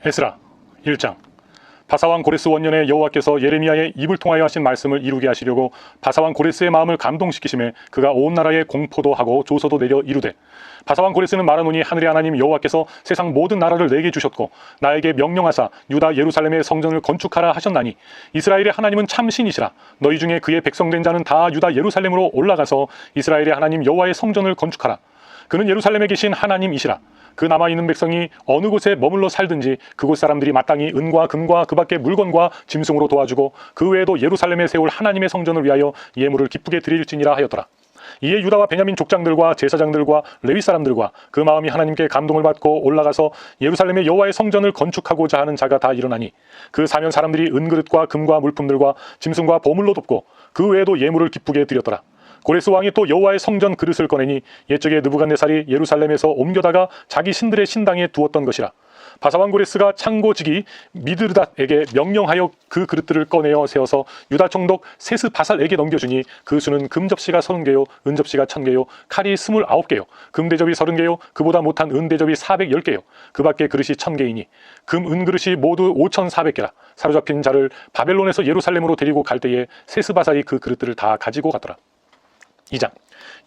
에스라 1장. 바사왕 고레스 원년에 여호와께서 예레미야의 입을 통하여 하신 말씀을 이루게 하시려고 바사왕 고레스의 마음을 감동시키심에 그가 온 나라에 공포도 하고 조서도 내려 이르되, 바사왕 고레스는 말하노니 하늘의 하나님 여호와께서 세상 모든 나라를 내게 주셨고 나에게 명령하사 유다 예루살렘의 성전을 건축하라 하셨나니, 이스라엘의 하나님은 참 신이시라. 너희 중에 그의 백성된 자는 다 유다 예루살렘으로 올라가서 이스라엘의 하나님 여호와의 성전을 건축하라. 그는 예루살렘에 계신 하나님이시라. 그 남아있는 백성이 어느 곳에 머물러 살든지 그곳 사람들이 마땅히 은과 금과 그 밖의 물건과 짐승으로 도와주고 그 외에도 예루살렘에 세울 하나님의 성전을 위하여 예물을 기쁘게 드릴지니라 하였더라. 이에 유다와 베냐민 족장들과 제사장들과 레위 사람들과 그 마음이 하나님께 감동을 받고 올라가서 예루살렘의 여호와의 성전을 건축하고자 하는 자가 다 일어나니, 그 사면 사람들이 은그릇과 금과 물품들과 짐승과 보물로 돕고 그 외에도 예물을 기쁘게 드렸더라. 고레스 왕이 또 여호와의 성전 그릇을 꺼내니 옛적에 느부갓네살이 예루살렘에서 옮겨다가 자기 신들의 신당에 두었던 것이라. 바사왕 고레스가 창고지기 미드르닷에게 명령하여 그 그릇들을 꺼내어 세워서 유다 총독 세스바살에게 넘겨주니, 그 수는 금접시가 30개요 은접시가 1000개요 칼이 29개요 금대접이 30개요 그보다 못한 은대접이 410개요 그 밖에 그릇이 1000개이니 금 은그릇이 모두 5400개라. 사로잡힌 자를 바벨론에서 예루살렘으로 데리고 갈 때에 세스바살이 그 그릇들을 다 가지고 갔더라. 2장.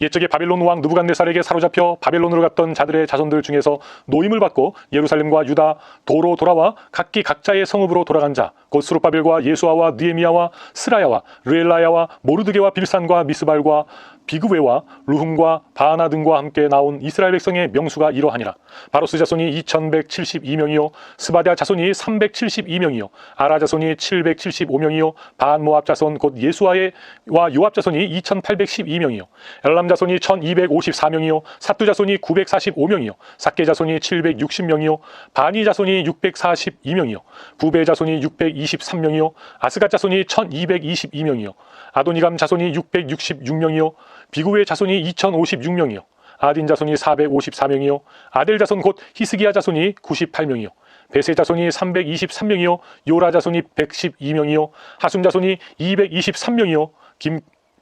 옛적에 바벨론 왕 느부갓네살에게 사로잡혀 바벨론으로 갔던 자들의 자손들 중에서 노임을 받고 예루살렘과 유다 도로 돌아와 각기 각자의 성읍으로 돌아간 자, 곧 스룹바벨과 예수아와 느헤미야와 스라야와 르엘라야와 모르드게와 빌산과 미스발과 비그웨와 루흠과 바하나 등과 함께 나온 이스라엘 백성의 명수가 이러하니라. 바로스 자손이 2172명이요 스바랴 자손이 372명이요 아라 자손이 775명이요 바한모압 자손 곧 예수아와 요압 자손이 2812명이요 엘람 자손이 1254명이요 사투 자손이 945명이요 삭게 자손이 760명이요 바니 자손이 642명이요 부베 자손이 623명이요 아스갓 자손이 1222명이요 아도니감 자손이 666명이요 비구의 자손이 2056명이요 아딘 자손이 454명이요 아델 자손 곧 히스기야 자손이 98명이요 베세 자손이 323명이요 요라 자손이 112명이요 하순 자손이 223명이요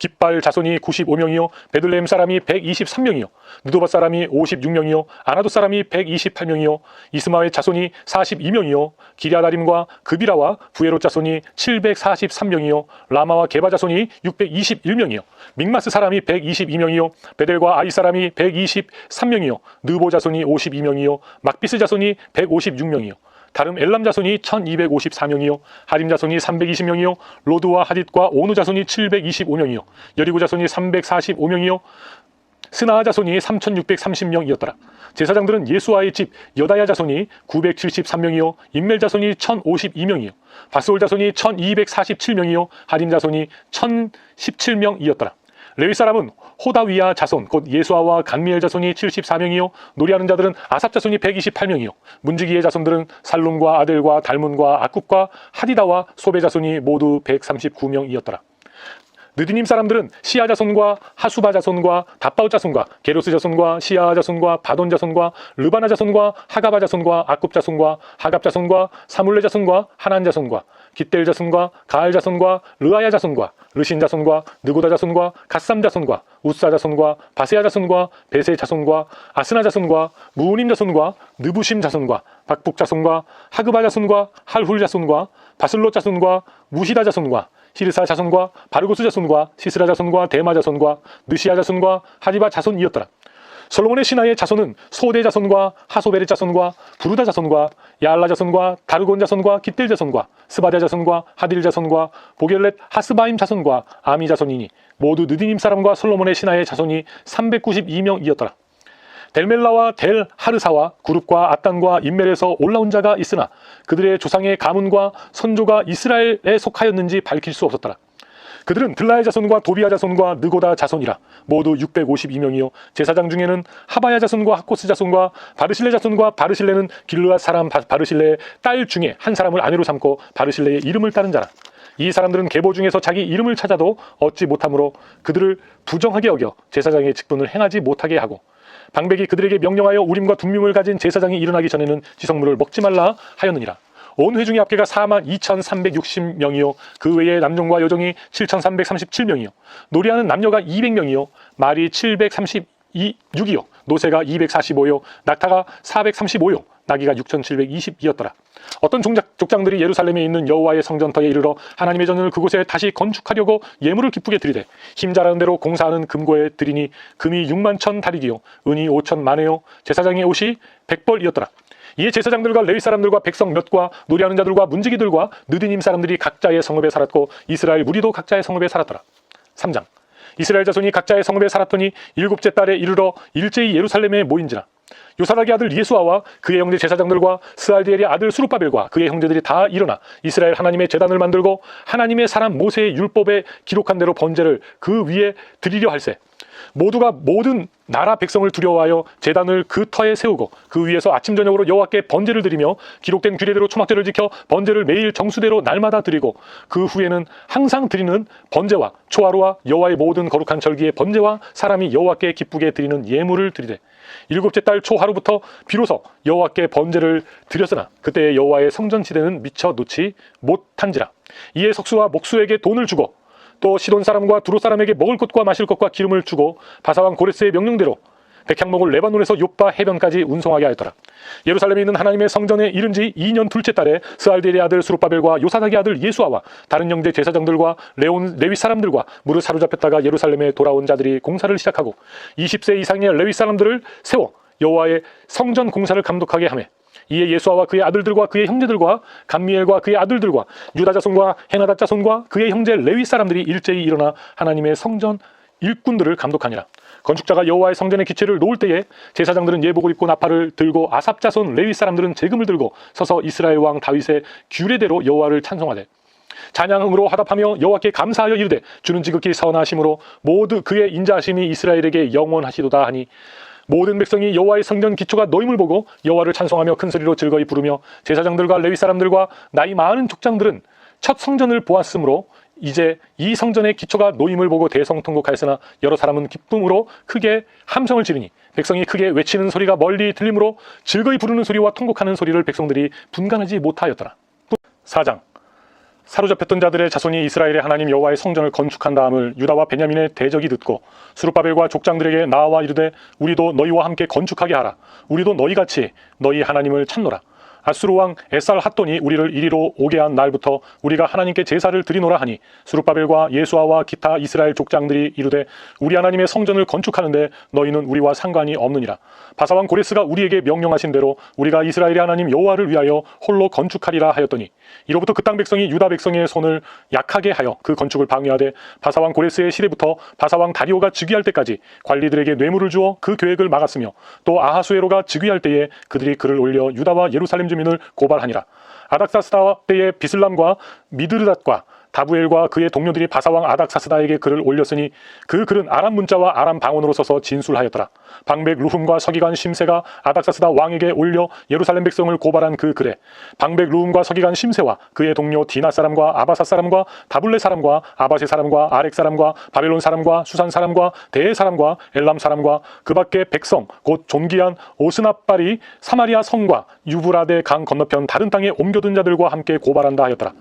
깃발 자손이 95명이요 베들레헴 사람이 123명이요 느도바 사람이 56명이요 아나도 사람이 128명이요 이스마의 자손이 42명이요 기랴다림과 그비라와 부에롯 자손이 743명이요 라마와 게바 자손이 621명이요 믹마스 사람이 122명이요 베델과 아이 사람이 123명이요 느보 자손이 52명이요 막비스 자손이 156명이요 다름 엘람 자손이 1254명이요 하림 자손이 320명이요 로드와 하딧과 오누 자손이 725명이요 여리고 자손이 345명이요 스나아 자손이 3630명이었더라. 제사장들은 예수아의 집 여다야 자손이 973명이요 임멜 자손이 1052명이요 바스올 자손이 1247명이요 하림 자손이 1017명이었더라. 레위 사람은 호다위야 자손 곧 예수아와 간미엘 자손이 74명이요 노리하는 자들은 아삽 자손이 128명이요 문지기의 자손들은 살룸과 아델과 달문과 악굽과 하디다와 소베 자손이 모두 139명이었더라. 느디님 사람들은 시아 자손과 하수바 자손과 다바우 자손과 게로스 자손과 시아 자손과 바돈 자손과 르바나 자손과 하가바 자손과 악굽 자손과 하갑 자손과 사물레 자손과 하난 자손과 깃델 자손과 가알 자손과 르아야 자손과 르신 자손과 느고다 자손과 갓삼 자손과 우사 자손과 바세아 자손과 베세 자손과 아스나 자손과 무우님 자손과 느부심 자손과 박북 자손과 하그바 자손과 할훌 자손과 바슬롯 자손과 무시다 자손과 시르사 자손과 바르고스 자손과 시스라 자손과 데마 자손과 느시아 자손과 하디바 자손이었더라. 솔로몬의 신하의 자손은 소대 자손과 하소베렛 자손과 부르다 자손과 야알라 자손과 다르곤 자손과 깃델 자손과 스바랴 자손과 하딜 자손과 보겔렛 하스바임 자손과 아미 자손이니 모두 느디님 사람과 솔로몬의 신하의 자손이 392명이었더라. 델멜라와 델 하르사와 구룹과 아단과 인멜에서 올라온 자가 있으나 그들의 조상의 가문과 선조가 이스라엘에 속하였는지 밝힐 수 없었더라. 그들은 들라의 자손과 도비아 자손과 느고다 자손이라. 모두 652명이요 제사장 중에는 하바야 자손과 하코스 자손과 바르실레 자손과 바르실레는 길르앗 사람 바르실레의 딸 중에 한 사람을 아내로 삼고 바르실레의 이름을 따른 자라. 이 사람들은 계보 중에서 자기 이름을 찾아도 얻지 못하므로 그들을 부정하게 여겨 제사장의 직분을 행하지 못하게 하고, 방백이 그들에게 명령하여 우림과 둠밈을 가진 제사장이 일어나기 전에는 지성물을 먹지 말라 하였느니라. 온 회중의 합계가 42,360명이요 그 외에 남종과 여종이 7,337명이요 노리하는 남녀가 200명이요 말이 736이요 노새가 245요 낙타가 435요 나귀가 6,720이었더라. 어떤 족장들이 예루살렘에 있는 여호와의 성전터에 이르러 하나님의 전을 그곳에 다시 건축하려고 예물을 기쁘게 드리되 힘 잘하는 대로 공사하는 금고에 드리니 금이 6만 1,000 다리기요 은이 5,000만회요 제사장의 옷이 100벌이었더라. 이에 제사장들과 레위 사람들과 백성 몇과 노래하는 자들과 문지기들과 느디님 사람들이 각자의 성읍에 살았고 이스라엘 무리도 각자의 성읍에 살았더라. 3장. 이스라엘 자손이 각자의 성읍에 살았더니 7째 달에 이르러 일제히 예루살렘에 모인지라. 요사닥의 아들 예수아와 그의 형제 제사장들과 스알디엘의 아들 수룹바벨과 그의 형제들이 다 일어나 이스라엘 하나님의 제단을 만들고 하나님의 사람 모세의 율법에 기록한 대로 번제를 그 위에 드리려 할세. 모두가 모든 나라 백성을 두려워하여 제단을 그 터에 세우고 그 위에서 아침 저녁으로 여호와께 번제를 드리며 기록된 규례대로 초막절을 지켜 번제를 매일 정수대로 날마다 드리고 그 후에는 항상 드리는 번제와 초하루와 여호와의 모든 거룩한 절기의 번제와 사람이 여호와께 기쁘게 드리는 예물을 드리되 7째 달 초하루부터 비로소 여호와께 번제를 드렸으나 그때 여호와의 성전 지대는 미쳐 놓지 못한지라. 이에 석수와 목수에게 돈을 주고 또 시돈 사람과 두로 사람에게 먹을 것과 마실 것과 기름을 주고 바사왕 고레스의 명령대로 백향목을 레바논에서 요빠 해변까지 운송하게 하였더라. 예루살렘에 있는 하나님의 성전에 이른 지 2년 둘째 달에 스알디엘의 아들 수룹바벨과 요사닥의 아들 예수아와 다른 형제 제사장들과 레위 사람들과 무릇 사로잡혔다가 예루살렘에 돌아온 자들이 공사를 시작하고 20세 이상의 레위 사람들을 세워 여호와의 성전 공사를 감독하게 하며 이에 예수아와 그의 아들들과 그의 형제들과 감미엘과 그의 아들들과 유다 자손과 헤나닷 자손과 그의 형제 레위 사람들이 일제히 일어나 하나님의 성전 일꾼들을 감독하니라. 건축자가 여호와의 성전의 기초를 놓을 때에 제사장들은 예복을 입고 나팔을 들고 아삽 자손 레위 사람들은 재금을 들고 서서 이스라엘 왕 다윗의 규례대로 여호와를 찬송하되 찬양음으로 화답하며 여호와께 감사하여 이르되 주는 지극히 선하심으로 모두 그의 인자하심이 이스라엘에게 영원하시도다 하니 모든 백성이 여호와의 성전 기초가 놓임을 보고 여호와를 찬송하며 큰 소리로 즐거이 부르며 제사장들과 레위 사람들과 나이 많은 족장들은 첫 성전을 보았으므로 이제 이 성전의 기초가 놓임을 보고 대성통곡하였으나 여러 사람은 기쁨으로 크게 함성을 지르니 백성이 크게 외치는 소리가 멀리 들리므로 즐거이 부르는 소리와 통곡하는 소리를 백성들이 분간하지 못하였더라. 4장. 사로잡혔던 자들의 자손이 이스라엘의 하나님 여호와의 성전을 건축한 다음을 유다와 베냐민의 대적이 듣고 수룹바벨과 족장들에게 나와 이르되 우리도 너희와 함께 건축하게 하라. 우리도 너희같이 너희 하나님을 찾노라. 아수르 왕 에살핫돈이 우리를 이리로 오게 한 날부터 우리가 하나님께 제사를 드리노라 하니 수룹바벨과 예수아와 기타 이스라엘 족장들이 이르되 우리 하나님의 성전을 건축하는데 너희는 우리와 상관이 없느니라. 바사왕 고레스가 우리에게 명령하신 대로 우리가 이스라엘의 하나님 여호와를 위하여 홀로 건축하리라 하였더니 이로부터 그 땅 백성이 유다 백성의 손을 약하게 하여 그 건축을 방해하되 바사왕 고레스의 시대부터 바사왕 다리오가 즉위할 때까지 관리들에게 뇌물을 주어 그 계획을 막았으며 또 아하수에로가 즉위할 때에 그들이 글을 올려 유다와 예루살렘 주민을 고발하니라. 아닥사스다 때의 비슬람과 미드르닷과 다부엘과 그의 동료들이 바사왕 아닥사스다에게 글을 올렸으니 그 글은 아람 문자와 아람 방언으로 써서 진술하였더라. 방백 루훔과 서기관 심세가 아닥사스다 왕에게 올려 예루살렘 백성을 고발한 그 글에 방백 루훔과 서기관 심세와 그의 동료 디나 사람과 아바사 사람과 다블레 사람과 아바세 사람과 아렉 사람과 바벨론 사람과 수산 사람과 대 사람과 엘람 사람과 그 밖의 백성 곧 존귀한 오스나빨이 사마리아 성과 유브라데 강 건너편 다른 땅에 옮겨둔 자들과 함께 고발한다 하였더라.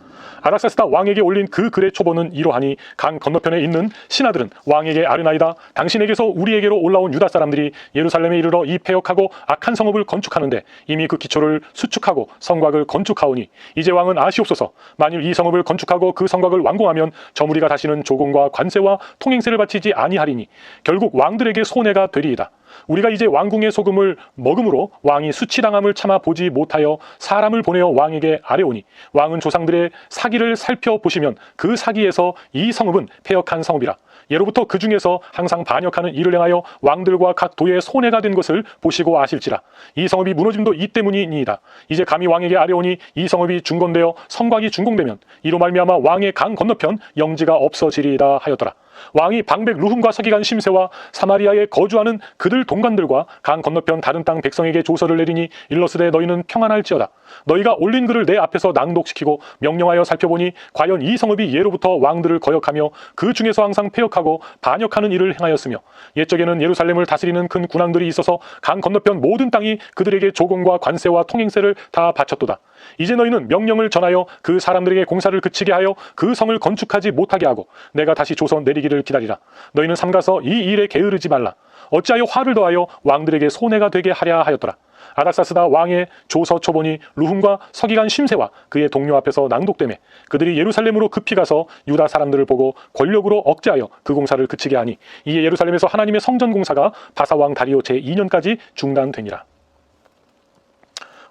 아닥사스다 왕에게 올린 그 글의 초본은 이러하니 강 건너편에 있는 신하들은 왕에게 아르나이다. 당신에게서 우리에게로 올라온 유다 사람들이 예루살렘에 이르러 이 패역하고 악한 성읍을 건축하는데 이미 그 기초를 수축하고 성곽을 건축하오니 이제 왕은 아시옵소서. 만일 이 성읍을 건축하고 그 성곽을 완공하면 저무리가 다시는 조공과 관세와 통행세를 바치지 아니하리니 결국 왕들에게 손해가 되리이다. 우리가 이제 왕궁의 소금을 먹음으로 왕이 수치당함을 참아 보지 못하여 사람을 보내어 왕에게 아뢰오니 왕은 조상들의 사기를 살펴보시면 그 사기에서 이 성읍은 패역한 성읍이라. 예로부터 그 중에서 항상 반역하는 일을 행하여 왕들과 각 도에 손해가 된 것을 보시고 아실지라. 이 성읍이 무너짐도 이 때문이니이다. 이제 감히 왕에게 아뢰오니 이 성읍이 중건되어 성곽이 준공되면 이로 말미암아 왕의 강 건너편 영지가 없어지리이다 하였더라. 왕이 방백 루훔과 서기관 심세와 사마리아에 거주하는 그들 동관들과 강 건너편 다른 땅 백성에게 조서를 내리니 일러스되 너희는 평안할지어다. 너희가 올린 글을 내 앞에서 낭독시키고 명령하여 살펴보니 과연 이 성읍이 예로부터 왕들을 거역하며 그 중에서 항상 패역하고 반역하는 일을 행하였으며 옛적에는 예루살렘을 다스리는 큰 군왕들이 있어서 강 건너편 모든 땅이 그들에게 조공과 관세와 통행세를 다 바쳤도다. 이제 너희는 명령을 전하여 그 사람들에게 공사를 그치게 하여 그 성을 건축하지 못하게 하고 내가 다시 조서 내리기를 기다리라. 너희는 삼가서 이 일에 게으르지 말라. 어찌하여 화를 더하여 왕들에게 손해가 되게 하랴 하였더라. 아닥사스다 왕의 조서 초본이 루훔과 서기관 심세와 그의 동료 앞에서 낭독되매 그들이 예루살렘으로 급히 가서 유다 사람들을 보고 권력으로 억제하여 그 공사를 그치게 하니 이에 예루살렘에서 하나님의 성전 공사가 바사왕 다리오 제2년까지 중단되니라.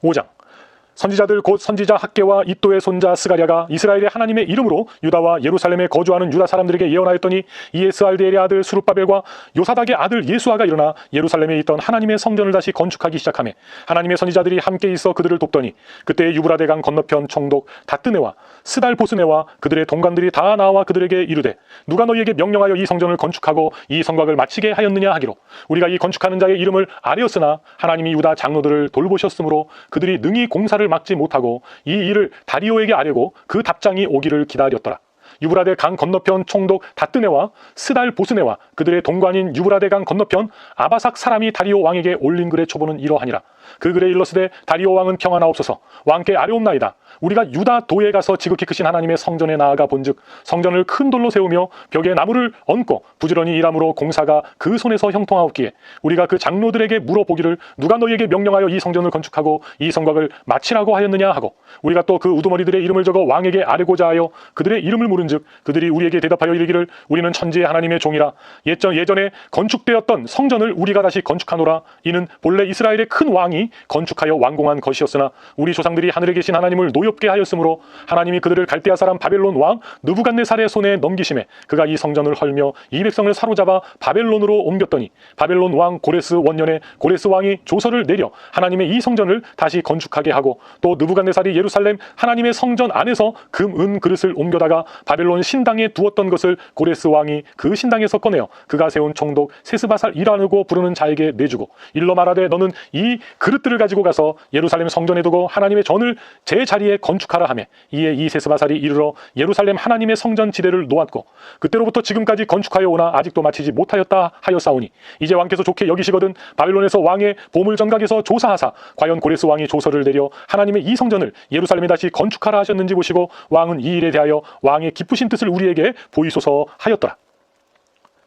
5장. 선지자들 곧 선지자 학개와 이도의 손자 스가랴가 이스라엘의 하나님의 이름으로 유다와 예루살렘에 거주하는 유다 사람들에게 예언하였더니 이에 스알디엘의 아들 수룹바벨과 요사닥의 아들 예수아가 일어나 예루살렘에 있던 하나님의 성전을 다시 건축하기 시작하며 하나님의 선지자들이 함께 있어 그들을 돕더니 그때 유브라데 강 건너편 총독 다뜨네와 스달보스네와 그들의 동관들이 다 나와 그들에게 이르되 누가 너희에게 명령하여 이 성전을 건축하고 이 성곽을 마치게 하였느냐 하기로 우리가 이 건축하는 자의 이름을 아뢰었으나 하나님이 유다 장로들을 돌보셨으므로 그들이 능히 공사를 막지 못하고 이 일을 다리오에게 아뢰고 그 답장이 오기를 기다렸더라. 유브라데 강 건너편 총독 다뜨네와 스달보스네와 그들의 동관인 유브라데 강 건너편 아바삭 사람이 다리오 왕에게 올린 글의 초본은 이러하니라. 그 글에 일렀으되 다리오 왕은 평안하옵소서. 왕께 아뢰옵나이다. 우리가 유다 도에 가서 지극히 크신 하나님의 성전에 나아가 본즉 성전을 큰 돌로 세우며 벽에 나무를 얹고 부지런히 일함으로 공사가 그 손에서 형통하옵기에 우리가 그 장로들에게 물어보기를 누가 너희에게 명령하여 이 성전을 건축하고 이 성곽을 마치라고 하였느냐 하고 우리가 또 그 우두머리들의 이름을 적어 왕에게 아뢰고자 하여 그들의 이름을 물은즉 그들이 우리에게 대답하여 이르기를 우리는 천지의 하나님의 종이라 예전에 건축되었던 성전을 우리가 다시 건축하노라. 이는 본래 이스라엘의 큰 왕이 건축하여 완공한 것이었으나 우리 조상들이 하늘에 계신 하나님을 노엽게 하였으므로 하나님이 그들을 갈대아 사람 바벨론 왕 느부갓네살의 손에 넘기심에 그가 이 성전을 헐며 이 백성을 사로잡아 바벨론으로 옮겼더니 바벨론 왕 고레스 원년에 고레스 왕이 조서를 내려 하나님의 이 성전을 다시 건축하게 하고 또 느부갓네살이 예루살렘 하나님의 성전 안에서 금, 은 그릇을 옮겨다가 바벨론 신당에 두었던 것을 고레스 왕이 그 신당에서 꺼내어 그가 세운 총독 세스바살이라고 부르는 자에게 내주고 일러 말하되 너는 이 그릇들을 가지고 가서 예루살렘 성전에 두고 하나님의 전을 제 자리에 건축하라 하며 이에 이 세스바살이 이르러 예루살렘 하나님의 성전 지대를 놓았고 그때로부터 지금까지 건축하여 오나 아직도 마치지 못하였다 하였사오니 이제 왕께서 좋게 여기시거든 바벨론에서 왕의 보물 전각에서 조사하사 과연 고레스 왕이 조서를 내려 하나님의 이 성전을 예루살렘에 다시 건축하라 하셨는지 보시고 왕은 이 일에 대하여 왕의 기쁘신 뜻을 우리에게 보이소서 하였더라.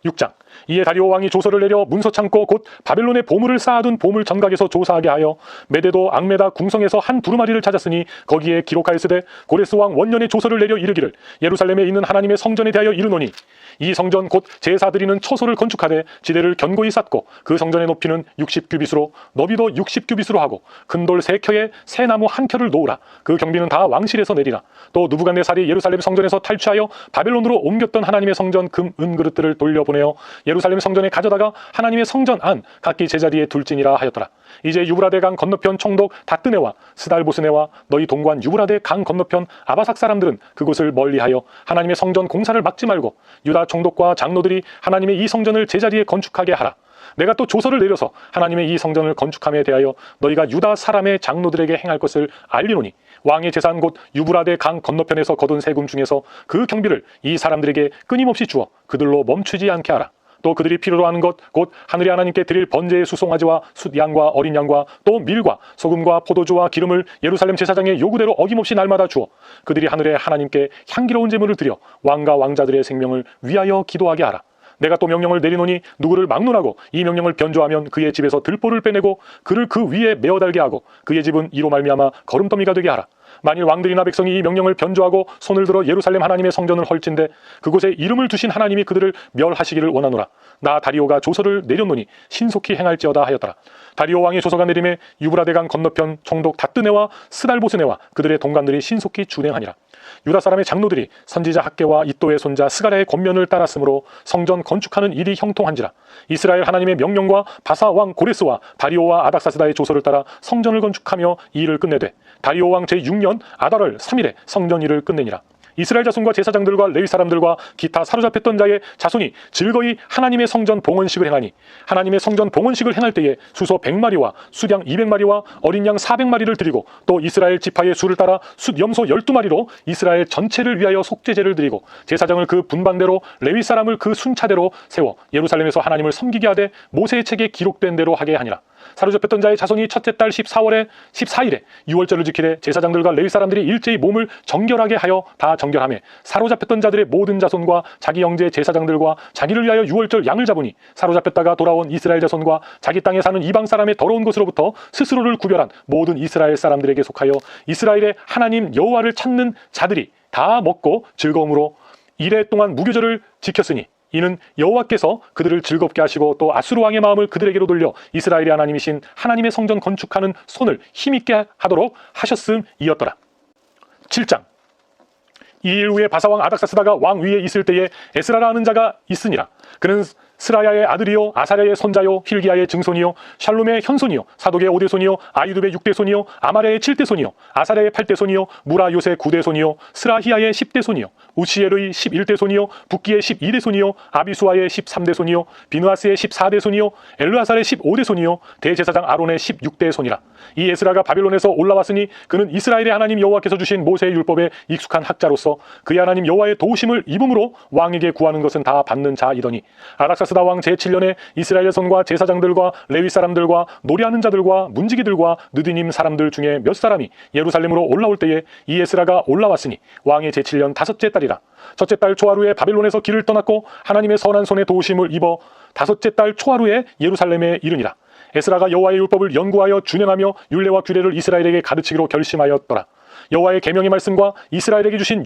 6장. 이에 다리오 왕이 조서를 내려 문서 창고 곧 바벨론의 보물을 쌓아둔 보물 전각에서 조사하게 하여 메데도 앙메다 궁성에서 한 두루마리를 찾았으니 거기에 기록하였으되 고레스 왕 원년에 조서를 내려 이르기를 예루살렘에 있는 하나님의 성전에 대하여 이르노니 이 성전 곧 제사 드리는 처소를 건축하되 지대를 견고히 쌓고 그 성전의 높이는 60규빗으로 너비도 60규빗으로 하고 큰 돌 3켜에 새 나무 1켜를 놓으라. 그 경비는 다 왕실에서 내리라. 또 느부갓네살이 예루살렘 성전에서 탈취하여 바벨론으로 옮겼던 하나님의 성전 금, 은 그릇들을 돌려보내어 예루살렘 성전에 가져다가 하나님의 성전 안 각기 제자리에 둘지니라 하였더라. 이제 유브라데 강 건너편 총독 다뜨네와 스달보스네와 너희 동관 유브라데 강 건너편 아바삭 사람들은 그곳을 멀리하여 하나님의 성전 공사를 막지 말고 유다 총독과 장로들이 하나님의 이 성전을 제자리에 건축하게 하라. 내가 또 조서를 내려서 하나님의 이 성전을 건축함에 대하여 너희가 유다 사람의 장로들에게 행할 것을 알리노니 왕의 재산 곧 유브라데 강 건너편에서 거둔 세금 중에서 그 경비를 이 사람들에게 끊임없이 주어 그들로 멈추지 않게 하라. 또 그들이 필요로 하는 것 곧 하늘의 하나님께 드릴 번제의 수송아지와 숫양과 어린 양과 또 밀과 소금과 포도주와 기름을 예루살렘 제사장의 요구대로 어김없이 날마다 주어 그들이 하늘의 하나님께 향기로운 제물을 드려 왕과 왕자들의 생명을 위하여 기도하게 하라. 내가 또 명령을 내리노니 누구를 막론하고 이 명령을 변조하면 그의 집에서 들보를 빼내고 그를 그 위에 메어 달게 하고 그의 집은 이로 말미암아 거름더미가 되게 하라. 만일 왕들이나 백성이 이 명령을 변조하고 손을 들어 예루살렘 하나님의 성전을 헐진대 그곳에 이름을 두신 하나님이 그들을 멸하시기를 원하노라. 나 다리오가 조서를 내렸노니 신속히 행할지어다 하였더라. 다리오 왕의 조서가 내림에 유브라데 강 건너편 총독 다뜨네와 스달보스네와 그들의 동관들이 신속히 준행하니라. 유다 사람의 장로들이 선지자 학개와 이도의 손자 스가랴의 권면을 따랐으므로 성전 건축하는 일이 형통한지라. 이스라엘 하나님의 명령과 바사 왕 고레스와 다리오와 아닥사스다의 조서를 따라 성전을 건축하며 이 일을 끝내되 다리오 왕 제6년 아달월 3일에 성전 일을 끝내니라. 이스라엘 자손과 제사장들과 레위 사람들과 기타 사로잡혔던 자의 자손이 즐거이 하나님의 성전 봉헌식을 행하니 하나님의 성전 봉헌식을 행할 때에 수소 100마리와 숫양 200마리와 어린 양 400마리를 드리고 또 이스라엘 지파의 수를 따라 숫염소 12마리로 이스라엘 전체를 위하여 속죄제를 드리고 제사장을 그 분반대로 레위 사람을 그 순차대로 세워 예루살렘에서 하나님을 섬기게 하되 모세의 책에 기록된 대로 하게 하니라. 사로잡혔던 자의 자손이 첫째 달 14일에 유월절을 지키되 제사장들과 레위 사람들이 일제히 몸을 정결하게 하여 다 정결하매 사로잡혔던 자들의 모든 자손과 자기 형제 제사장들과 자기를 위하여 유월절 양을 잡으니 사로잡혔다가 돌아온 이스라엘 자손과 자기 땅에 사는 이방 사람의 더러운 것으로부터 스스로를 구별한 모든 이스라엘 사람들에게 속하여 이스라엘의 하나님 여호와를 찾는 자들이 다 먹고 즐거움으로 이래 동안 무교절을 지켰으니 이는 여호와께서 그들을 즐겁게 하시고 또 아수르 왕의 마음을 그들에게로 돌려 이스라엘의 하나님이신 하나님의 성전 건축하는 손을 힘있게 하도록 하셨음이었더라. 7장. 이 일 후에 바사왕 아닥사스다가 왕 위에 있을 때에 에스라라 하는 자가 있으니라. 그는 스라야의 아들이요 아사랴의 손자요 힐기야의 증손이요 샬룸의 현손이요 사독의 5대손이요 아이두의 6대손이요 아마랴의 7대손이요 아사랴의 8대손이요 무라 요새 9대손이요 스라히야의 10대손이요 우시엘의 11대손이요 붓기의 12대손이요 아비수아의 13대손이요 비누아스의 14대손이요 엘르아살의 15대손이요 대제사장 아론의 16대손이라. 이 에스라가 바빌론에서 올라왔으니 그는 이스라엘의 하나님 여호와께서 주신 모세의 율법에 익숙한 학자로서 그의 하나님 여호와의 도우심을 입음으로 왕에게 구하는 것은 다 받는 자이더니 아닥사스다 왕 제7년에 이스라엘의 손과 제사장들과 레위 사람들과 노래하는 자들과 문지기들과 느디님 사람들 중에 몇 사람이 예루살렘으로 올라올 때에 이 에스라가 올라왔으니 왕의 제7년 다섯째 달이라. 첫째 달 초하루에 바빌론에서 길을 떠났고 하나님의 선한 손의 도우심을 입어 다섯째 달 초하루에 예루살렘에 이르니라. 에스라가 여호와의 율법을 연구하여 준행하며 율례와 규례를 이스라엘에게 가르치기로 결심하였더라. 여호와의 계명의 말씀과 이스라엘에게 주신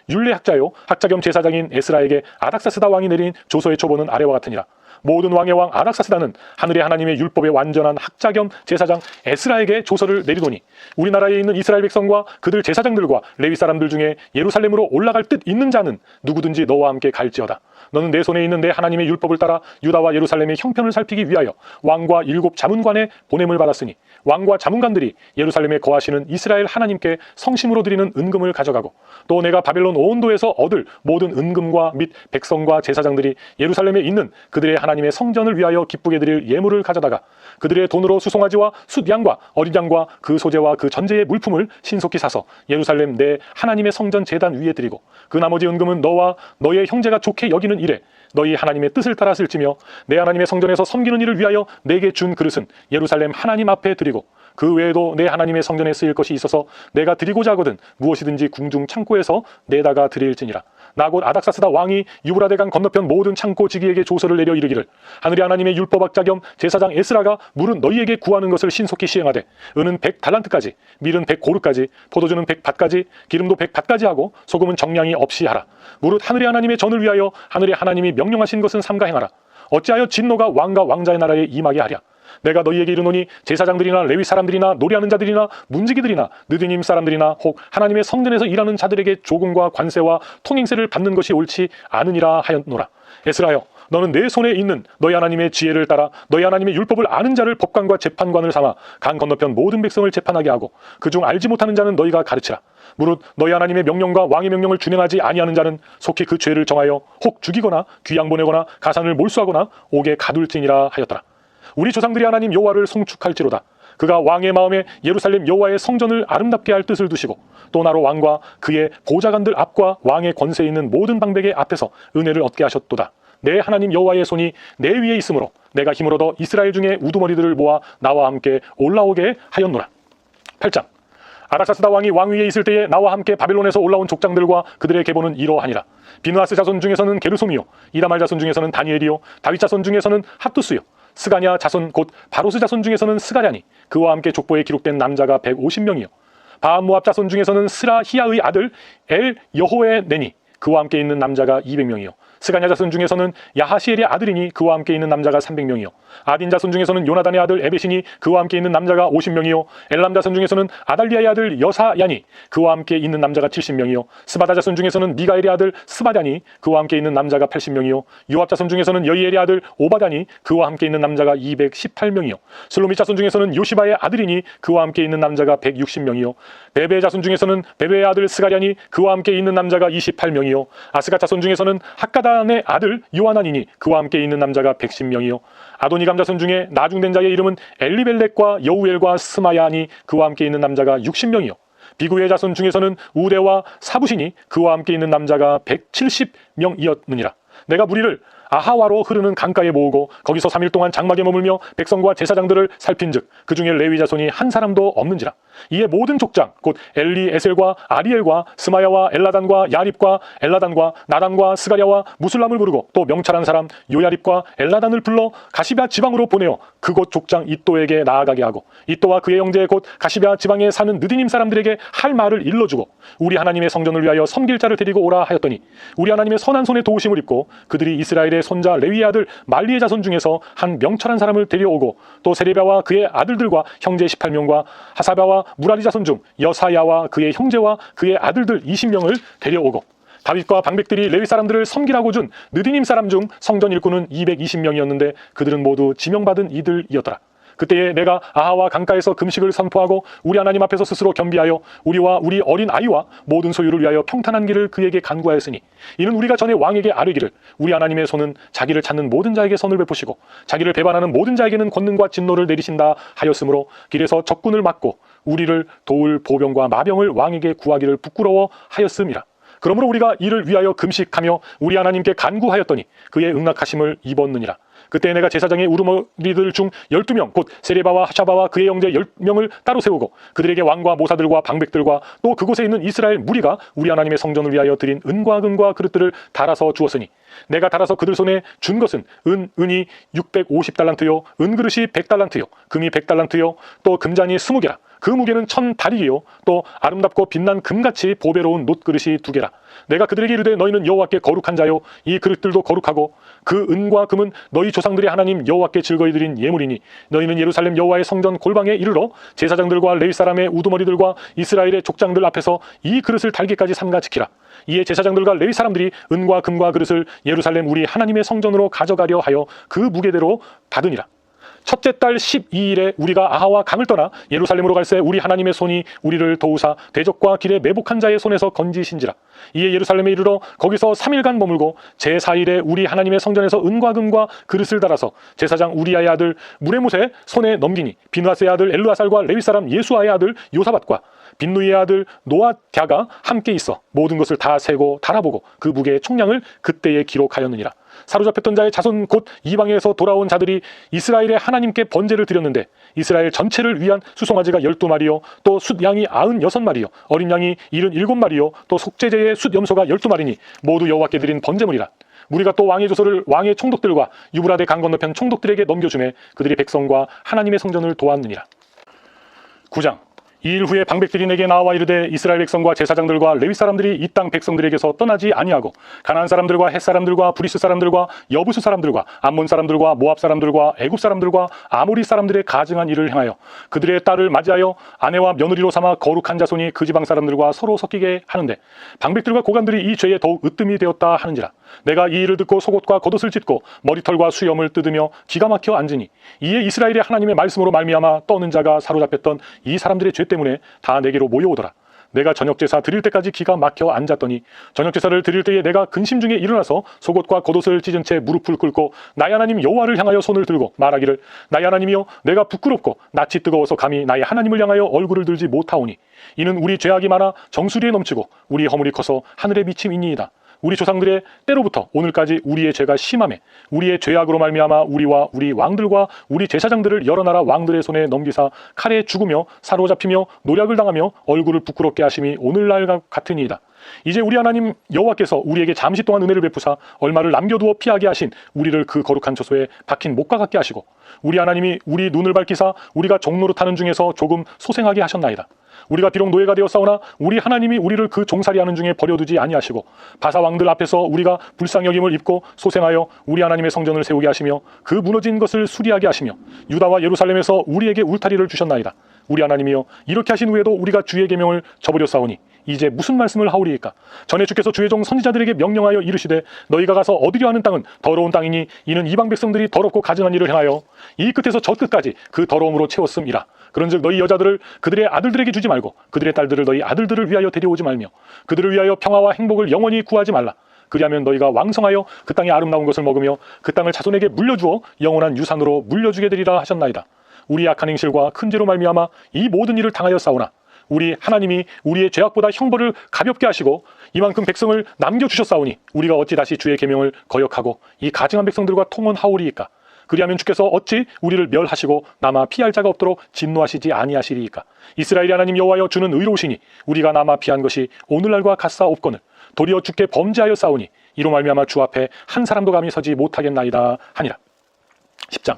율례학자요 학자 겸 제사장인 에스라에게 아닥사스다 왕이 내린 조서의 초본은 아래와 같으니라. 모든 왕의 왕 아닥사스다는 하늘의 하나님의 율법의 완전한 학자 겸 제사장 에스라에게 조서를 내리더니 우리나라에 있는 이스라엘 백성과 그들 제사장들과 레위 사람들 중에 예루살렘으로 올라갈 뜻 있는 자는 누구든지 너와 함께 갈지어다. 너는 내 손에 있는 내 하나님의 율법을 따라 유다와 예루살렘의 형편을 살피기 위하여 왕과 7 자문관의 보냄을 받았으니 왕과 자문관들이 예루살렘에 거하시는 이스라엘 하나님께 성심으로 드리는 은금을 가져가고 또 내가 바벨론 온도에서 얻을 모든 은금과 및 백성과 제사장들이 예루살렘에 있는 그들의 하나님의 성전을 위하여 기쁘게 드릴 예물을 가져다가 그들의 돈으로 수송아지와 숫양과 어린 양과 그 소재와 그 전제의 물품을 신속히 사서 예루살렘 내 하나님의 성전 제단 위에 드리고 그 나머지 은금은 너와 너의 형제가 좋게 여기는 일에 너희 하나님의 뜻을 따라 쓸지며 내 하나님의 성전에서 섬기는 일을 위하여 내게 준 그릇은 예루살렘 하나님 앞에 드리고 그 외에도 내 하나님의 성전에 쓰일 것이 있어서 내가 드리고자 하거든 무엇이든지 궁중 창고에서 내다가 드릴지니라. 나 곧 아닥사스다 왕이 유브라데강 건너편 모든 창고 지기에게 조서를 내려 이르기를 하늘의 하나님의 율법학자 겸 제사장 에스라가 물은 너희에게 구하는 것을 신속히 시행하되 은은 100달란트까지 밀은 100고르까지 포도주는 100밭까지 기름도 100밭까지 하고 소금은 정량이 없이 하라. 무릇 하늘의 하나님의 전을 위하여 하늘의 하나님이 명령하신 것은 삼가 행하라. 어찌하여 진노가 왕과 왕자의 나라에 임하게 하랴. 내가 너희에게 이르노니 제사장들이나 레위 사람들이나 노래하는 자들이나 문지기들이나 느디님 사람들이나 혹 하나님의 성전에서 일하는 자들에게 조금과 관세와 통행세를 받는 것이 옳지 않으니라 하였노라. 에스라여, 너는 내 손에 있는 너희 하나님의 지혜를 따라 너희 하나님의 율법을 아는 자를 법관과 재판관을 삼아 강 건너편 모든 백성을 재판하게 하고 그중 알지 못하는 자는 너희가 가르치라. 무릇 너희 하나님의 명령과 왕의 명령을 준행하지 아니하는 자는 속히 그 죄를 정하여 혹 죽이거나 귀양 보내거나 가산을 몰수하거나 옥에 가둘지니라 하였더라. 우리 조상들이 하나님 여호와를 송축할지로다. 그가 왕의 마음에 예루살렘 여호와의 성전을 아름답게 할 뜻을 두시고 또 나로 왕과 그의 보좌관들 앞과 왕의 권세 있는 모든 방백의 앞에서 은혜를 얻게 하셨도다. 내 하나님 여호와의 손이 내 위에 있으므로 내가 힘을 얻어 이스라엘 중에 우두머리들을 모아 나와 함께 올라오게 하였노라. 8장. 아닥사스다 왕이 왕 위에 있을 때에 나와 함께 바벨론에서 올라온 족장들과 그들의 계보는 이러하니라. 비누아스 자손 중에서는 게르솜이요 이다말 자손 중에서는 다니엘이요 다윗 자손 중에서는 핫두스요 스가냐 자손 곧 바로스 자손 중에서는 스가랴니 그와 함께 족보에 기록된 남자가 150명이요 바암모압 자손 중에서는 스라히야의 아들 엘 여호에네니 그와 함께 있는 남자가 200명이요 스가냐 자손 중에서는 야하시엘의 아들이니 그와 함께 있는 남자가 300명이요 아딘 자손 중에서는 요나단의 아들 에벳이니 그와 함께 있는 남자가 50명이요 엘람 자손 중에서는 아달리아의 아들 여사야니 그와 함께 있는 남자가 70명이요 스바다 자손 중에서는 미가엘의 아들 스바다니 그와 함께 있는 남자가 80명이요 요압 자손 중에서는 여이엘의 아들 오바다니 그와 함께 있는 남자가 218명이요 슬로밋 자손 중에서는 요시바의 아들이니 그와 함께 있는 남자가 160명이요 베베 자손 중에서는 베베의 아들 스가랴니 그와 함께 있는 남자가 28명이요 아스가 자손 중에서는 학가단의 아들 요하나니니 그와 함께 있는 남자가 110명이요 아도니감 자손 중에 나중된 자의 이름은 엘리벨렉과 여우엘과 스마야니 그와 함께 있는 남자가 60명이요 비구의 자손 중에서는 우대와 사부시니 그와 함께 있는 남자가 170명이었느니라. 내가 무리를 아하와로 흐르는 강가에 모으고 거기서 3일 동안 장막에 머물며 백성과 제사장들을 살핀즉 그 중에 레위 자손이 한 사람도 없는지라. 이에 모든 족장 곧 엘리에셀과 아리엘과 스마야와 엘라단과 야립과 엘라단과 나단과 스가랴와 무술람을 부르고 또 명찰한 사람 요야립과 엘라단을 불러 가시베아 지방으로 보내어 그곳 족장 이또에게 나아가게 하고 이또와 그의 형제 곧 가시베아 지방에 사는 느디님 사람들에게 할 말을 일러주고 우리 하나님의 성전을 위하여 섬길 자를 데리고 오라 하였더니 우리 하나님의 선한 손에 도우심을 입고 그들이 이스라엘의 손자 레위의 아들 말리의 자손 중에서 한 명철한 사람을 데려오고 또 세레비아와 그의 아들들과 형제 18명과 하사바와 무라리 자손 중 여사야와 그의 형제와 그의 아들들 20명을 데려오고 다윗과 방백들이 레위 사람들을 섬기라고 준 느디님 사람 중 성전 일꾼은 220명이었는데 그들은 모두 지명받은 이들이었더라. 그때에 내가 아하와 강가에서 금식을 선포하고 우리 하나님 앞에서 스스로 겸비하여 우리와 우리 어린 아이와 모든 소유를 위하여 평탄한 길을 그에게 간구하였으니 이는 우리가 전에 왕에게 아뢰기를 우리 하나님의 손은 자기를 찾는 모든 자에게 선을 베푸시고 자기를 배반하는 모든 자에게는 권능과 진노를 내리신다 하였으므로 길에서 적군을 막고 우리를 도울 보병과 마병을 왕에게 구하기를 부끄러워 하였음이라. 그러므로 우리가 이를 위하여 금식하며 우리 하나님께 간구하였더니 그의 응낙하심을 입었느니라. 그때 내가 제사장의 우두머리들 중 12명 곧 세레바와 하샤바와 그의 형제 10명을 따로 세우고 그들에게 왕과 모사들과 방백들과 또 그곳에 있는 이스라엘 무리가 우리 하나님의 성전을 위하여 드린 은과 금과 그릇들을 달아서 주었으니 내가 달아서 그들 손에 준 것은 은이 650달란트요 은그릇이 100달란트요 금이 100달란트요 또 금잔이 20개라. 그 무게는 1000다리요 또 아름답고 빛난 금같이 보배로운 놋그릇이 2개라. 내가 그들에게 이르되 너희는 여호와께 거룩한 자요 이 그릇들도 거룩하고 그 은과 금은 너희 조상들의 하나님 여호와께 즐거이 드린 예물이니 너희는 예루살렘 여호와의 성전 골방에 이르러 제사장들과 레위 사람의 우두머리들과 이스라엘의 족장들 앞에서 이 그릇을 달기까지 삼가 지키라. 이에 제사장들과 레위 사람들이 은과 금과 그릇을 예루살렘 우리 하나님의 성전으로 가져가려 하여 그 무게대로 받으니라. 첫째 달 12일에 우리가 아하와 강을 떠나 예루살렘으로 갈새 우리 하나님의 손이 우리를 도우사 대적과 길에 매복한 자의 손에서 건지신지라. 이에 예루살렘에 이르러 거기서 3일간 머물고 제4일에 우리 하나님의 성전에서 은과 금과 그릇을 달아서 제사장 우리아의 아들 무레못의 손에 넘기니 비누아스의 아들 엘르아살과 레위 사람 예수아의 아들 요사밧과 빈누이의 아들 노아갸가 함께 있어 모든 것을 다 세고 달아보고 그 무게의 총량을 그때에 기록하였느니라. 사로잡혔던 자의 자손 곧 이방에서 돌아온 자들이 이스라엘의 하나님께 번제를 드렸는데 이스라엘 전체를 위한 수송아지가 12마리요 또 숫양이 96마리요 어린 양이 77마리요 또 속죄제의 숫염소가 12마리니 모두 여호와께 드린 번제물이라. 우리가 또 왕의 조서를 왕의 총독들과 유브라데 강 건너편 총독들에게 넘겨주매 그들이 백성과 하나님의 성전을 도왔느니라. 9장. 2일 후에 방백들이 내게 나와 이르되 이스라엘 백성과 제사장들과 레위 사람들이 이 땅 백성들에게서 떠나지 아니하고 가나안 사람들과 헷 사람들과 브리스 사람들과 여부수 사람들과 암몬 사람들과 모압 사람들과 애굽 사람들과 아모리 사람들의 가증한 일을 행하여 그들의 딸을 맞이하여 아내와 며느리로 삼아 거룩한 자손이 그 지방 사람들과 서로 섞이게 하는데 방백들과 고관들이 이 죄에 더욱 으뜸이 되었다 하는지라. 내가 이 일을 듣고 속옷과 겉옷을 찢고 머리털과 수염을 뜯으며 기가 막혀 앉으니 이에 이스라엘의 하나님의 말씀으로 말미암아 떠는 자가 사로잡혔던 이 사람들의 죄 때문에 다 내게로 모여오더라. 내가 저녁제사 드릴 때까지 기가 막혀 앉았더니 저녁제사를 드릴 때에 내가 근심 중에 일어나서 속옷과 겉옷을 찢은 채 무릎을 꿇고 나의 하나님 여호와를 향하여 손을 들고 말하기를 나의 하나님이여 내가 부끄럽고 낯이 뜨거워서 감히 나의 하나님을 향하여 얼굴을 들지 못하오니 이는 우리 죄악이 많아 정수리에 넘치고 우리 허물이 커서 하늘에 미침이니이다. 우리 조상들의 때로부터 오늘까지 우리의 죄가 심하매 우리의 죄악으로 말미암아 우리와 우리 왕들과 우리 제사장들을 여러 나라 왕들의 손에 넘기사 칼에 죽으며 사로잡히며 노략을 당하며 얼굴을 부끄럽게 하심이 오늘날 같으니이다. 이제 우리 하나님 여호와께서 우리에게 잠시 동안 은혜를 베푸사 얼마를 남겨두어 피하게 하신 우리를 그 거룩한 처소에 박힌 목과 같게 하시고 우리 하나님이 우리 눈을 밝히사 우리가 종로로 타는 중에서 조금 소생하게 하셨나이다. 우리가 비록 노예가 되었사오나 우리 하나님이 우리를 그 종살이하는 중에 버려두지 아니하시고 바사 왕들 앞에서 우리가 불쌍여김을 입고 소생하여 우리 하나님의 성전을 세우게 하시며 그 무너진 것을 수리하게 하시며 유다와 예루살렘에서 우리에게 울타리를 주셨나이다. 우리 하나님이여 이렇게 하신 후에도 우리가 주의 계명을 저버렸사오니 이제 무슨 말씀을 하오리이까? 전에 주께서 주의 종 선지자들에게 명령하여 이르시되 너희가 가서 얻으려 하는 땅은 더러운 땅이니 이는 이방 백성들이 더럽고 가증한 일을 행하여 이 끝에서 저 끝까지 그 더러움으로 채웠음이라. 그런즉 너희 여자들을 그들의 아들들에게 주지 말고 그들의 딸들을 너희 아들들을 위하여 데려오지 말며 그들을 위하여 평화와 행복을 영원히 구하지 말라. 그리하면 너희가 왕성하여 그 땅의 아름다운 것을 먹으며 그 땅을 자손에게 물려주어 영원한 유산으로 물려주게 되리라 하셨나이다. 우리 악한 행실과 큰 죄로 말미암아 이 모든 일을 당하여 싸우나 우리 하나님이 우리의 죄악보다 형벌을 가볍게 하시고 이만큼 백성을 남겨주셨사오니 우리가 어찌 다시 주의 계명을 거역하고 이 가증한 백성들과 통혼하오리이까? 그리하면 주께서 어찌 우리를 멸하시고 남아 피할 자가 없도록 진노하시지 아니하시리이까? 이스라엘의 하나님 여호와여, 주는 의로우시니 우리가 남아 피한 것이 오늘날과 같사옵거늘 도리어 주께 범죄하여 싸우니 이로 말미암아 주 앞에 한 사람도 감히 서지 못하겠나이다 하니라. 10장.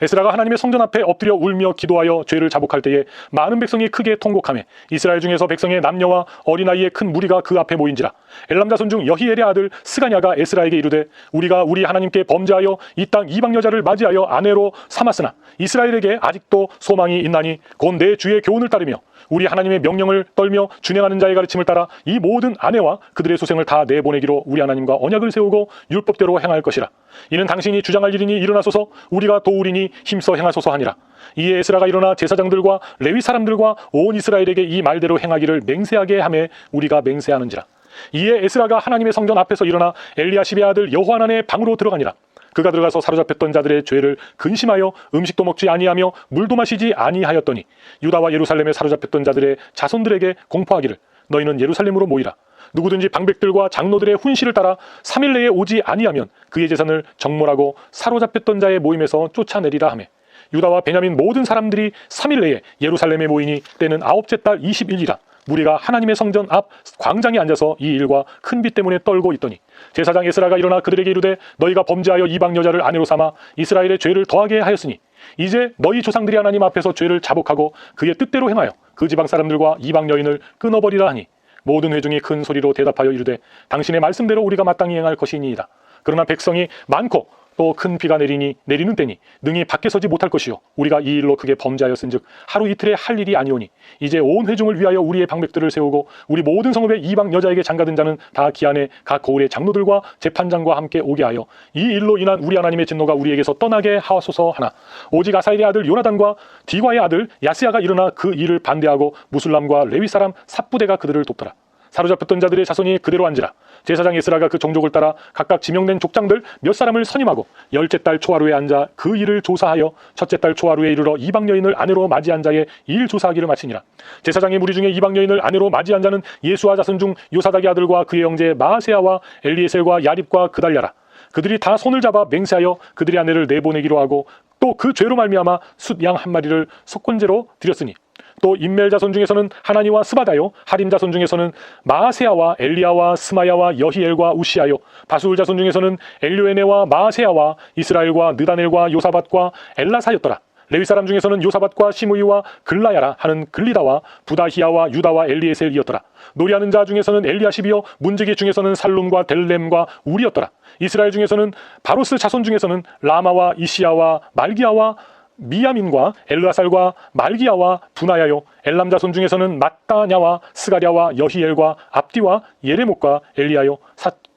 에스라가 하나님의 성전 앞에 엎드려 울며 기도하여 죄를 자복할 때에 많은 백성이 크게 통곡하며 이스라엘 중에서 백성의 남녀와 어린아이의 큰 무리가 그 앞에 모인지라. 엘람 자손 중 여히엘의 아들 스가냐가 에스라에게 이르되 우리가 우리 하나님께 범죄하여 이 땅 이방 여자를 맞이하여 아내로 삼았으나 이스라엘에게 아직도 소망이 있나니 곧 내 주의 교훈을 따르며 우리 하나님의 명령을 떨며 준행하는 자의 가르침을 따라 이 모든 아내와 그들의 소생을 다 내보내기로 우리 하나님과 언약을 세우고 율법대로 행할 것이라. 이는 당신이 주장할 일이니 일어나소서, 우리가 도우리니 힘써 행하소서 하니라. 이에 에스라가 일어나 제사장들과 레위 사람들과 온 이스라엘에게 이 말대로 행하기를 맹세하게 하매 우리가 맹세하는지라. 이에 에스라가 하나님의 성전 앞에서 일어나 엘리야십의 아들 여호하난의 방으로 들어가니라. 그가 들어가서 사로잡혔던 자들의 죄를 근심하여 음식도 먹지 아니하며 물도 마시지 아니하였더니 유다와 예루살렘에 사로잡혔던 자들의 자손들에게 공포하기를 너희는 예루살렘으로 모이라. 누구든지 방백들과 장로들의 훈시를 따라 3일 내에 오지 아니하면 그의 재산을 정몰하고 사로잡혔던 자의 모임에서 쫓아내리라 하며 유다와 베냐민 모든 사람들이 3일 내에 예루살렘에 모이니 때는 9째 달 20일이라. 무리가 하나님의 성전 앞 광장에 앉아서 이 일과 큰 비 때문에 떨고 있더니 제사장 에스라가 일어나 그들에게 이르되 너희가 범죄하여 이방 여자를 아내로 삼아 이스라엘의 죄를 더하게 하였으니 이제 너희 조상들이 하나님 앞에서 죄를 자복하고 그의 뜻대로 행하여 그 지방 사람들과 이방 여인을 끊어버리라 하니 모든 회중이 큰 소리로 대답하여 이르되 당신의 말씀대로 우리가 마땅히 행할 것이니이다. 그러나 백성이 많고 또 큰 비가 내리는 때니 능히 밖에 서지 못할 것이요 우리가 이 일로 크게 범죄하였은즉 하루 이틀에 할 일이 아니오니 이제 온 회중을 위하여 우리의 방백들을 세우고 우리 모든 성읍의 이방 여자에게 장가든 자는 다 기한에 각 고을의 장로들과 재판장과 함께 오게 하여 이 일로 인한 우리 하나님의 진노가 우리에게서 떠나게 하소서 하나 오직 아사엘의 아들 요나단과 디과의 아들 야스야가 일어나 그 일을 반대하고 무술람과 레위 사람 삽부대가 그들을 돕더라. 사로잡혔던 자들의 자손이 그대로 앉으라. 제사장 에스라가 그 종족을 따라 각각 지명된 족장들 몇 사람을 선임하고 10째 달 초하루에 앉아 그 일을 조사하여 첫째 달 초하루에 이르러 이방 여인을 아내로 맞이한 자의 일 조사하기를 마치니라. 제사장의 무리 중에 이방 여인을 아내로 맞이한 자는 예수와 자손 중 요사닥의 아들과 그의 형제 마아세야와 엘리에셀과 야립과 그달랴라. 그들이 다 손을 잡아 맹세하여 그들의 아내를 내보내기로 하고 또 그 죄로 말미암아 숫 양 한 마리를 속건제로 드렸으니 또 임멜 자손 중에서는 하나니와 스바다요 하림 자손 중에서는 마아세야와 엘리야와 스마야와 여히엘과 우시아요 바수울 자손 중에서는 엘료에네와 마아세야와 이스라엘과 느다넬과 요사밧과 엘라사였더라. 레위 사람 중에서는 요사밧과 시므이와 글라야라 하는 글리다와 부다히야와 유다와 엘리에셀이었더라. 노리하는 자 중에서는 엘리야십이요 문지기 중에서는 살룸과 델렘과 우리였더라. 이스라엘 중에서는 바로스 자손 중에서는 라마와 이시야와 말기야와 미야민과 엘르아살과 말기야와 분하야요 엘람 자손 중에서는 mat다냐와 스가랴와 여히엘과 압디와 예레목과 엘리야요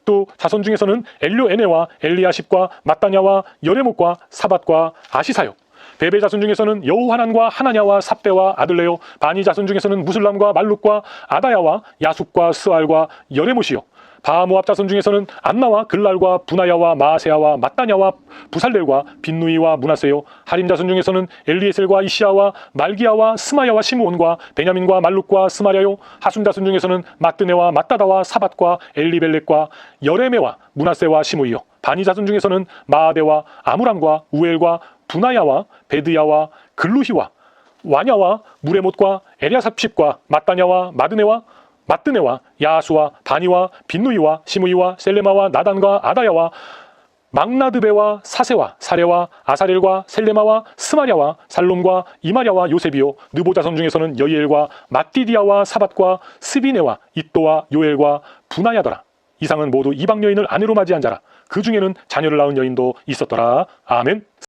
또 자손 중에서는 엘료에네와 엘리야십과 mat다냐와 여레목과 사밧과 아시사요 베베 자손 중에서는 여호하난과 하나냐와 삽대와 아들레요 바니 자손 중에서는 무술람과 말룩과 아다야와 야숙과 스알과 여레못이요 바모압 자손 중에서는 안나와 글랄과 분하야와 마아세야와 mat다냐와 부살렐과 빈누이와 문하세요 하림 자손 중에서는 엘리에셀과 이시야와 말기야와 스마야와 시므온과 베냐민과 말룩과 스마랴요 하순 자손 중에서는 마뜨네와 mat다다와 사밧과 엘리벨렉과 여레메와 문하세와 시므이요 바니 자손 중에서는 마아베와 아무람과 우엘과 분하야와 베드야와 글루히와 와냐와 무레못과 에랴삽십과 mat다냐와 마뜨네와 야수와 바니와 빈누이와 시므이와 셀레마와 나단과 아다야와 막나드베와 사세와 사레와 아사렐과 셀레마와 스마랴와 살롬과 이마랴와 요셉이요 느보 자손 중에서는 여이엘과 mat디디아와 사밧과 스비네와 잇도와 요엘과 분하야더라. 이상은 모두 이방 여인을 아내로 맞이한 자라. 그 중에는 자녀를 낳은 여인도 있었더라. 아멘.